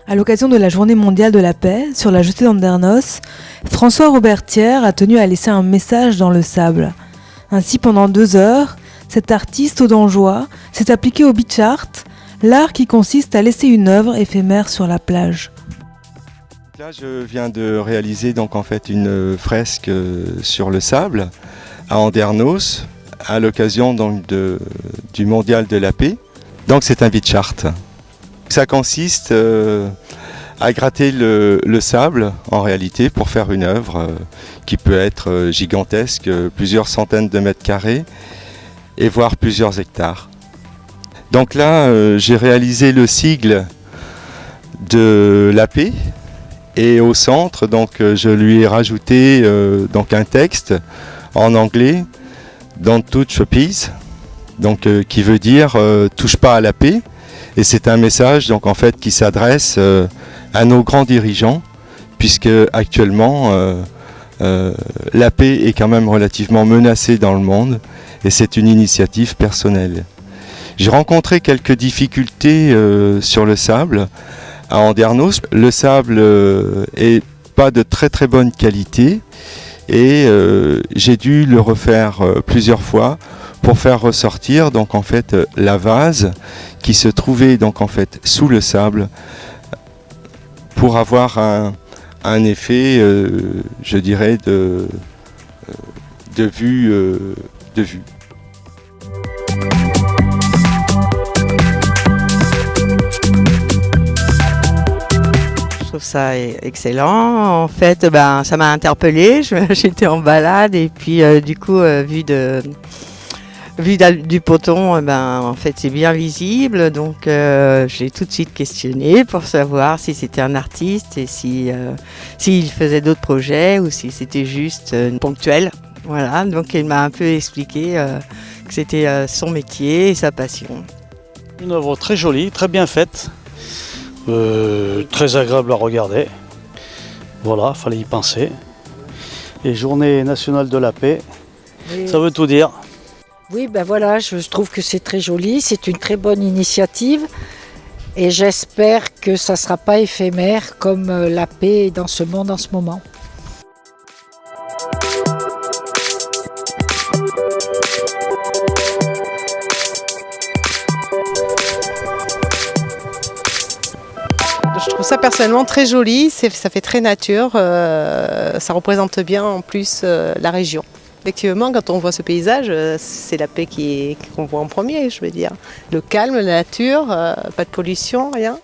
À l'occasion de la Journée mondiale de la paix, sur la jetée d'Andernos, François Robert Thiers a tenu à laisser un message dans le sable. Ainsi, pendant 2 heures, cet artiste audangeois s'est appliqué au beach art, l'art qui consiste à laisser une œuvre éphémère sur la plage. Là, je viens de réaliser donc en fait une fresque sur le sable à Andernos, à l'occasion donc du Mondial de la paix. Donc c'est un beach art. Ça consiste à gratter le sable en réalité pour faire une œuvre qui peut être gigantesque, plusieurs centaines de mètres carrés et voire plusieurs hectares. Donc là, j'ai réalisé le sigle de la paix et au centre, donc je lui ai rajouté donc un texte en anglais, Don't touch peace, donc qui veut dire touche pas à la paix. Et c'est un message donc en fait qui s'adresse à nos grands dirigeants, puisque actuellement la paix est quand même relativement menacée dans le monde et c'est une initiative personnelle. J'ai rencontré quelques difficultés sur le sable à Andernos. Le sable est pas de très très bonne qualité et j'ai dû le refaire plusieurs fois pour faire ressortir donc en fait la vase qui se trouvait donc en fait sous le sable pour avoir un effet je dirais de vue. Je trouve ça excellent. En fait, ça m'a interpellée. J'étais en balade et puis du coup, vue du ponton, en fait, c'est bien visible. Donc, j'ai tout de suite questionné pour savoir si c'était un artiste et s'il faisait d'autres projets ou si c'était juste ponctuel. Voilà. Donc, il m'a un peu expliqué que c'était son métier et sa passion. Une œuvre très jolie, très bien faite. Très agréable à regarder. Voilà, fallait y penser. Et Journée nationale de la paix, ça veut tout dire. Oui, voilà, je trouve que c'est très joli, c'est une très bonne initiative et j'espère que ça ne sera pas éphémère comme la paix est dans ce monde en ce moment. Je trouve ça personnellement très joli, ça fait très nature, ça représente bien en plus la région. Effectivement, quand on voit ce paysage, c'est la paix qu'on voit en premier, je veux dire. Le calme, la nature, pas de pollution, rien.